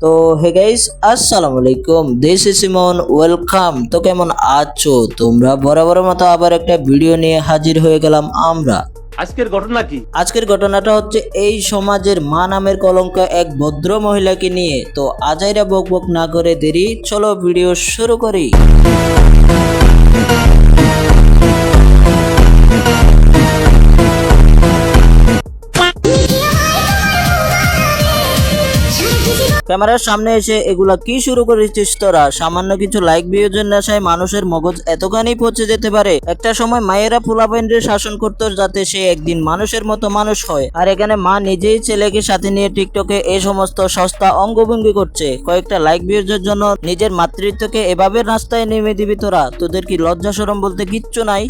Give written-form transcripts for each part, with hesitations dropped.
তো hey guys, আসসালামু আলাইকুম, দিস ইজ ইমন, ওয়েলকাম। তো কেমন আছো তোমরা? বরাবর মতো আবার একটা ভিডিও নিয়ে হাজির হয়ে গেলাম আমরা। আজকের ঘটনা কি? আজকের ঘটনাটা হচ্ছে এই সমাজের মা নামের কলঙ্ক এক ভদ্র মহিলাকে নিয়ে। তো আজাইরা বক বক না করে দেরি, চলো ভিডিও শুরু করি। ক্যামেরার সামনে এসে এগুলা কি শুরু করেছিস তোরা? সামান্য কিছু লাইক ভিউজের নেশায় মানুষের মগজ এতখানি পচে যেতে পারে? একটা সময় মায়েরা পোলাপাইনরে শাসন করতো যাতে সে একদিন মানুষের মতো মানুষ হয়, আর এখানে মা নিজেই ছেলেকে সাথে নিয়ে টিকটকে এই সমস্ত সস্তা অঙ্গভঙ্গি করছে। কয়েকটা লাইক ভিউজের জন্য নিজের মাতৃত্বকে এভাবে রাস্তায় নেমে দিবি তোরা? তোদের কি লজ্জা শরম বলতে কিচ্ছু নাই?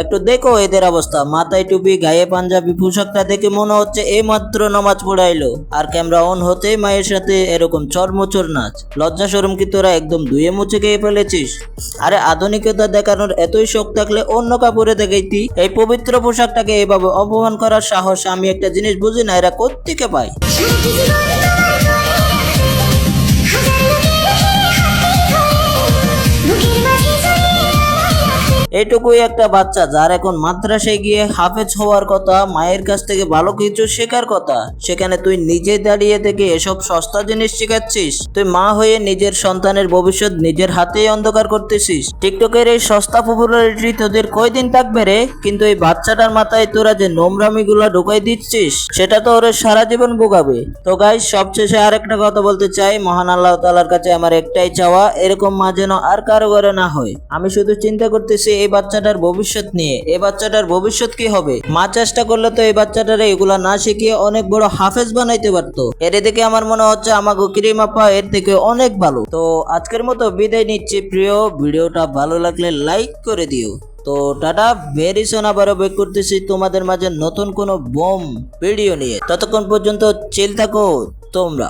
একটু দেখো এদের অবস্থা। মাথায় টুপি, গায়ে পাঞ্জাবি, পোশাকটা দেখে মনে হচ্ছে এই মাত্র নামাজ পড়াইলো, আর ক্যামেরা অন হতেই মায়ের সাথে এরকম চরমচর নাচ। লজ্জা শরম কি তোরা একদম ধুয়ে মুছে গিয়ে ফেলেছিস? আরে আধুনিকতা দেখানোর এতই শখ থাকলে অন্য কাপড়ে দেখাইতি। এই পবিত্র পোশাকটাকে এভাবে অপমান করার সাহস আমি একটা জিনিস বুঝি না, এরা কোত্থেকে পায়? এইটুকুই একটা বাচ্চা যার এখন মাদ্রাসায় গিয়ে হাফেজ হওয়ার কথা, মায়ের কাছ থেকে ভালো কিছু শেখার কথা, সেখানে তুই নিজে দাঁড়িয়ে থেকে এসব সস্তা জিনিস শেখাচ্ছিস। তুই মা হয়ে নিজের সন্তানের ভবিষ্যৎ নিজের হাতেই অন্ধকার করতেছিস। টিকটকের এই সস্তা পপুলারিটি তোদের কয়দিন থাকবে রে? কিন্তু এই বাচ্চাটার মাথায় তোরা যে নোংরামি গুলা ঢুকাই দিচ্ছিস, সেটা তো ওরে সারা জীবন ভোগাবে। তো গাইস, সবশেষে আরেকটা কথা বলতে চাই, মহান আল্লাহ তাআলার কাছে আমার একটাই চাওয়া, এরকম মা যেন আর কারো ঘরে না হয়। আমি শুধু চিন্তা করতেছি এই বাচ্চাটার ভবিষ্যৎ নিয়ে। এই বাচ্চাটার ভবিষ্যৎ কি হবে? মা চেষ্টা করলে তো এই বাচ্চাটারে এগুলা না শিখিয়ে অনেক বড় হাফেজ বানাইতে পারতো। এর দেখে আমার মনে হচ্ছে আমাকে ক্রিম আপা এর থেকে অনেক ভালো। তো আজকের মতো বিদায় নিচ্ছি প্রিয়। ভিডিওটা ভালো লাগলে লাইক করে দিও। তো টাটা, ভেরি সুন আবারও বেক করতেছি তোমাদের মাঝে নতুন কোনো বোম ভিডিও নিয়ে। ততক্ষণ পর্যন্ত চিল থাকো তোমরা।